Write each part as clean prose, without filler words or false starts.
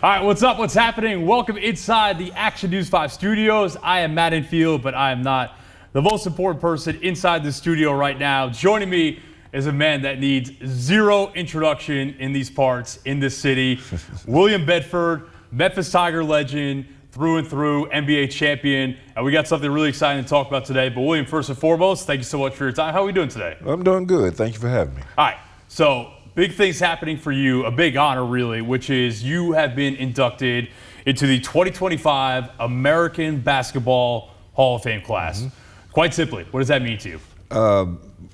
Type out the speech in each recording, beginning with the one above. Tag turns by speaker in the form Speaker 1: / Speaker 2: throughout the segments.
Speaker 1: All right, what's up? What's happening? Welcome inside the Action News 5 studios. I am Matt Infield, but I am not the most important person inside the studio right now. Joining me is a man that needs zero introduction in these parts, in this city. William Bedford, Memphis Tiger legend, through and through, NBA champion. And we got something really exciting to talk about today. But William, first and foremost, thank you so much for your time. How are we doing today?
Speaker 2: I'm doing good. Thank you for having me.
Speaker 1: All right, so big things happening for you, a big honor really, which is you have been inducted into the 2025 American Basketball Hall of Fame class. Quite simply, what does that mean to you?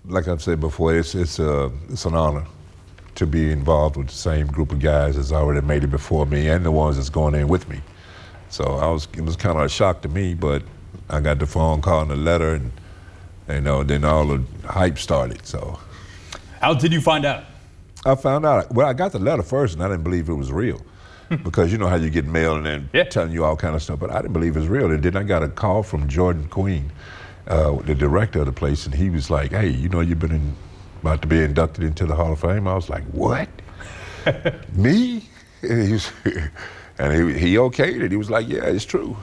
Speaker 2: Like I've said before, it's an honor to be involved with the same group of guys that's already made it before me and the ones that's going in with me. So it was kind of a shock to me, but I got the phone call and the letter, and then all the hype started. So,
Speaker 1: how did you find out?
Speaker 2: I found out. Well, I got the letter first, and I didn't believe it was real, because you know how you get mail and then telling you all kind of stuff. But I didn't believe it was real. And then I got a call from Jordan Queen, the director of the place, and he was like, "Hey, you know, you've been about to be inducted into the Hall of Fame." I was like, "What? Me?" And he okayed it. He was like, "Yeah, it's true."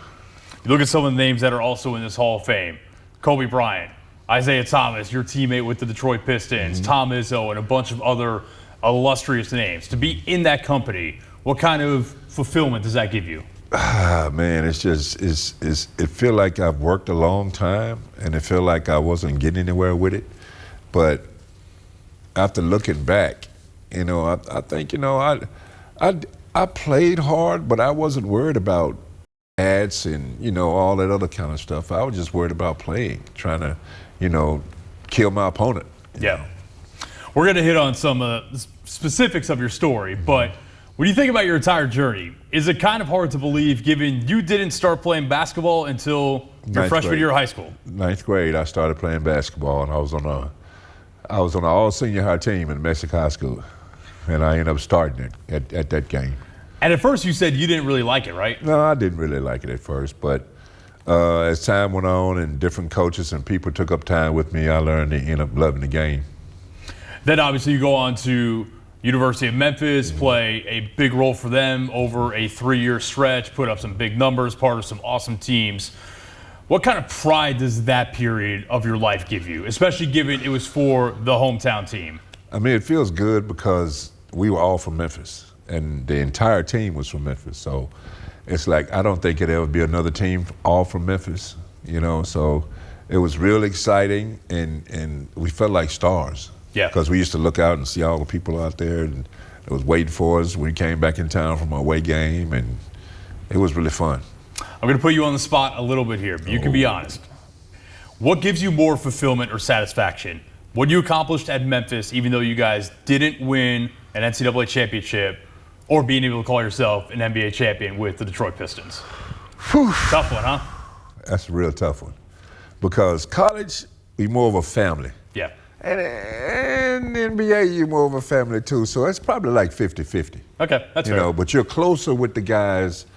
Speaker 1: You look at some of the names that are also in this Hall of Fame: Kobe Bryant, Isaiah Thomas, your teammate with the Detroit Pistons, Tom Izzo, and a bunch of other illustrious names. To be in that company, what kind of fulfillment does that give you?
Speaker 2: Man, it feel like I've worked a long time, and it feel like I wasn't getting anywhere with it. But after looking back, you know, I think, you know, I played hard, but I wasn't worried about ads and, you know, all that other kind of stuff. I was just worried about playing, trying to, you know, kill my opponent.
Speaker 1: Yeah. We're going to hit on some specifics of your story, but when you think about your entire journey, is it kind of hard to believe, given you didn't start playing basketball until your freshman year of high school?
Speaker 2: Ninth grade, I started playing basketball, and I was on an all-senior high team in Mexico High School, and I ended up starting it at that game.
Speaker 1: And at first you said you didn't really like it, right?
Speaker 2: No, I didn't really like it at first, but as time went on and different coaches and people took up time with me, I learned to end up loving the game.
Speaker 1: Then obviously you go on to University of Memphis, play a big role for them over a 3-year stretch, put up some big numbers, part of some awesome teams. What kind of pride does that period of your life give you, especially given it was for the hometown team?
Speaker 2: I mean, it feels good because we were all from Memphis, and the entire team was from Memphis. So it's like, I don't think it'd ever be another team all from Memphis, you know? So it was real exciting, and we felt like stars.
Speaker 1: Yeah.
Speaker 2: Because we used to look out and see all the people out there and that was waiting for us when we came back in town from our away game, and it was really fun.
Speaker 1: I'm going to put you on the spot a little bit here, but you can be honest. What gives you more fulfillment or satisfaction? What you accomplished at Memphis, even though you guys didn't win an NCAA championship, or being able to call yourself an NBA champion with the Detroit Pistons?
Speaker 2: Whew.
Speaker 1: Tough one, huh?
Speaker 2: That's a real tough one. Because college, we more of a family.
Speaker 1: Yeah.
Speaker 2: And NBA, you're more of a family too, so it's probably like 50-50.
Speaker 1: Okay, that's fair.
Speaker 2: You know, but you're closer with the guys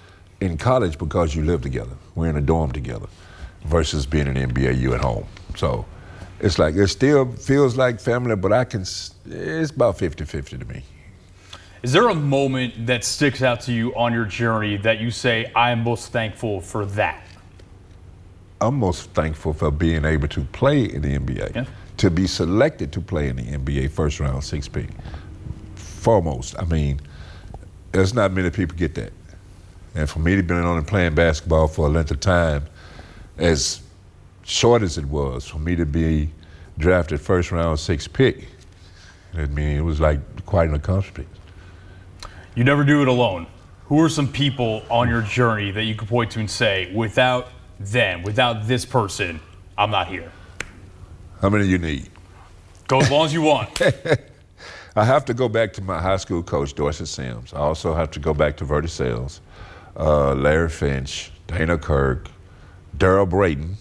Speaker 2: in college because you live together. We're in a dorm together versus being in NBA, you at home. So it's like, it still feels like family, but it's about 50-50 to me.
Speaker 1: Is there a moment that sticks out to you on your journey that you say, I am most thankful for that?
Speaker 2: I'm most thankful for being able to play in the NBA.
Speaker 1: Yeah.
Speaker 2: To be selected to play in the NBA first round 6 pick. Foremost, I mean, there's not many people get that. And for me to be on and playing basketball for a length of time, as short as it was, for me to be drafted first round 6 pick, I mean, it was like quite an accomplishment.
Speaker 1: You never do it alone. Who are some people on your journey that you could point to and say, without them, without this person, I'm not here?
Speaker 2: How many you need?
Speaker 1: Go as long as you want.
Speaker 2: I have to go back to my high school coach, Dorsey Sims. I also have to go back to Verdi Sales, Larry Finch, Dana Kirk, Darryl Brayton.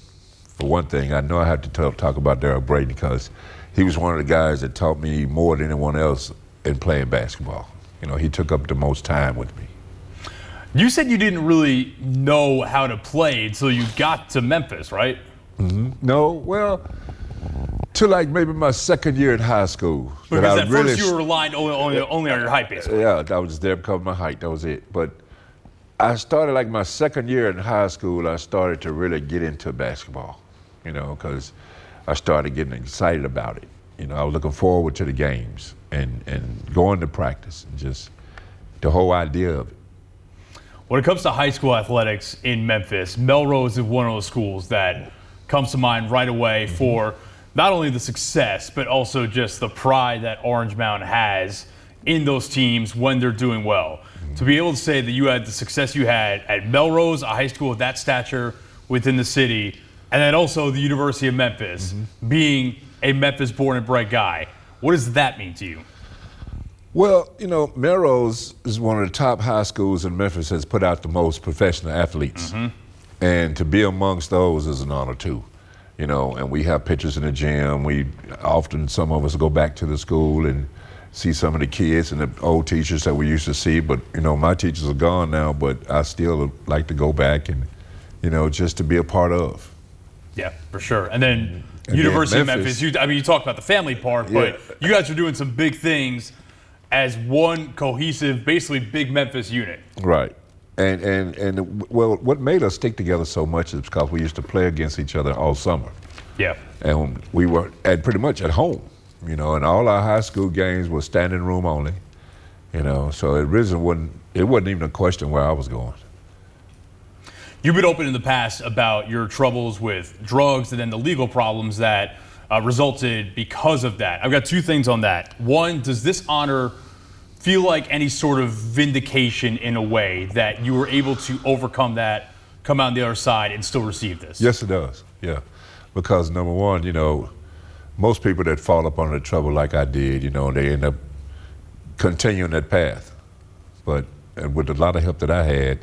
Speaker 2: For one thing, I know I have to talk about Darryl Brayton because he was one of the guys that taught me more than anyone else in playing basketball. You know, he took up the most time with me.
Speaker 1: You said you didn't really know how to play until you got to Memphis, right?
Speaker 2: No, well, to like maybe my second year in high school.
Speaker 1: Because at first you were relying only on your height, basically.
Speaker 2: Yeah, I was there because of my height. That was it. But I started like my second year in high school, I started to really get into basketball, because I started getting excited about it. I was looking forward to the games and going to practice and just the whole idea of it.
Speaker 1: When it comes to high school athletics in Memphis, Melrose is one of those schools that comes to mind right away for not only the success, but also just the pride that Orange Mountain has in those teams when they're doing well. To be able to say that you had the success you had at Melrose, a high school of that stature within the city, and then also the University of Memphis, being a Memphis born and bred guy, what does that mean to you?
Speaker 2: Well, Melrose is one of the top high schools in Memphis, has put out the most professional athletes. And to be amongst those is an honor too. And we have pictures in the gym. Some of us go back to the school and see some of the kids and the old teachers that we used to see. But, my teachers are gone now, but I still like to go back and, just to be a part of. Yeah,
Speaker 1: for sure. And then University of Memphis, you talk about the family part, but you guys are doing some big things as one cohesive, basically big Memphis unit.
Speaker 2: Right. And what made us stick together so much is because we used to play against each other all summer.
Speaker 1: Yeah.
Speaker 2: And we were pretty much at home, and all our high school games were standing room only, so it wasn't even a question where I was going.
Speaker 1: You've been open in the past about your troubles with drugs and then the legal problems that resulted because of that. I've got two things on that. One, does this honor feel like any sort of vindication in a way that you were able to overcome that, come out on the other side, and still receive this?
Speaker 2: Yes, it does. Yeah, because number one, most people that fall up under trouble like I did, they end up continuing that path. But with a lot of help that I had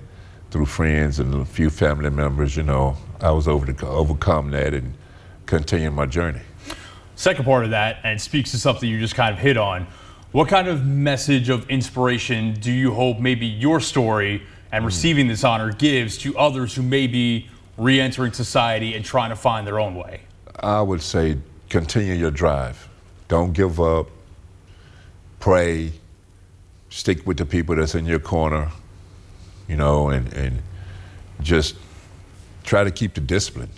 Speaker 2: through friends and a few family members, I was able to overcome that and continue my journey.
Speaker 1: Second part of that, and it speaks to something you just kind of hit on, what kind of message of inspiration do you hope maybe your story and receiving this honor gives to others who may be re-entering society and trying to find their own way?
Speaker 2: I would say continue your drive. Don't give up. Pray. Stick with the people that's in your corner, and just try to keep the discipline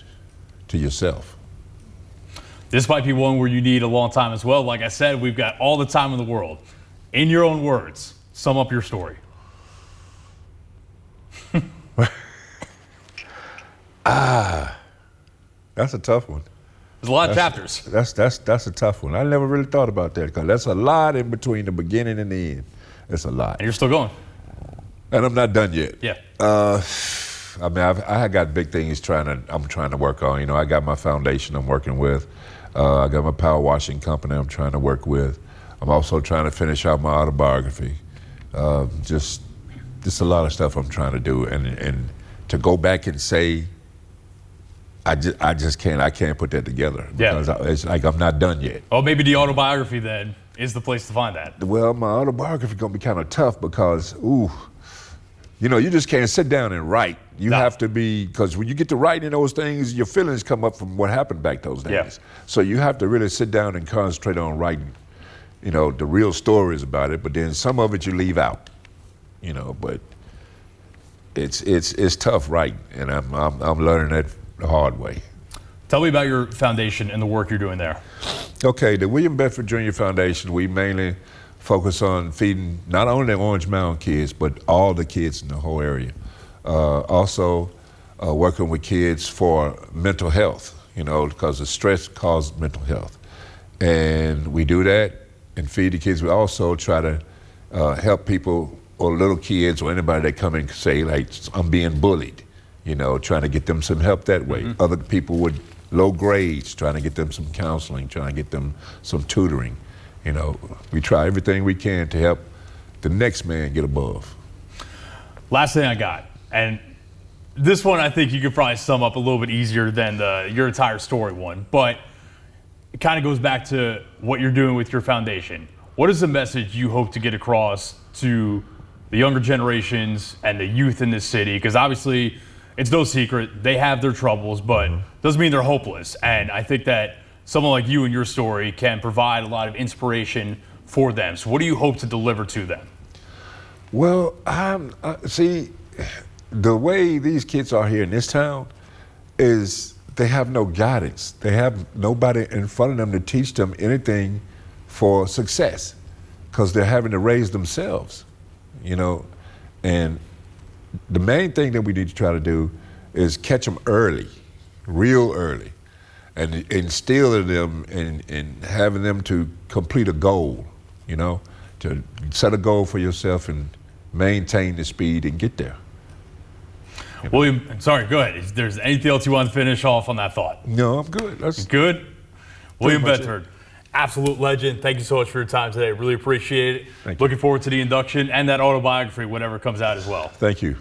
Speaker 2: to yourself.
Speaker 1: This might be one where you need a long time as well. Like I said, we've got all the time in the world. In your own words, sum up your story.
Speaker 2: That's a tough one.
Speaker 1: There's a lot of chapters.
Speaker 2: That's a tough one. I never really thought about that because that's a lot in between the beginning and the end. It's a lot.
Speaker 1: And you're still going.
Speaker 2: And I'm not done yet.
Speaker 1: Yeah.
Speaker 2: I got big things I'm trying to work on. I got my foundation I'm working with. I got my power washing company I'm trying to work with. I'm also trying to finish out my autobiography. Just a lot of stuff I'm trying to do. And to go back and say, I just can't. I can't put that together because it's like I'm not done yet.
Speaker 1: Oh, maybe the autobiography then is the place to find that.
Speaker 2: Well, my autobiography is gonna be kind of tough because, you just can't sit down and write. You have to be, because when you get to writing those things, your feelings come up from what happened back those days.
Speaker 1: Yeah.
Speaker 2: So you have to really sit down and concentrate on writing, the real stories about it. But then some of it you leave out, But it's tough writing, and I'm learning that the hard way.
Speaker 1: Tell me about your foundation and the work you're doing there.
Speaker 2: Okay, the William Bedford Jr. Foundation, we mainly focus on feeding not only the Orange Mountain kids, but all the kids in the whole area. Also working with kids for mental health, because the stress causes mental health. And we do that and feed the kids. We also try to help people or little kids or anybody that come and say, like, I'm being bullied, trying to get them some help that way. Mm-hmm. Other people with low grades, trying to get them some counseling, trying to get them some tutoring. We try everything we can to help the next man get above.
Speaker 1: Last thing I got, and this one I think you could probably sum up a little bit easier than your entire story one, but it kind of goes back to what you're doing with your foundation. What is the message you hope to get across to the younger generations and the youth in this city? Because obviously it's no secret they have their troubles, but doesn't mean they're hopeless. And I think that someone like you and your story can provide a lot of inspiration for them. So what do you hope to deliver to them?
Speaker 2: Well, see, the way these kids are here in this town is they have no guidance. They have nobody in front of them to teach them anything for success, because they're having to raise themselves, you know. And the main thing that we need to try to do is catch them early, real early, and instill in them and having them to complete a goal, you know, to set a goal for yourself and maintain the speed and get there.
Speaker 1: William, sorry, go ahead. Is there anything else you want to finish off on that thought?
Speaker 2: No, I'm good. That's
Speaker 1: good. William
Speaker 2: much
Speaker 1: Bedford, absolute legend. Thank you so much for your time today. Really appreciate it.
Speaker 2: Thank you.
Speaker 1: Looking forward to the induction and that autobiography whenever it comes out as well.
Speaker 2: Thank you.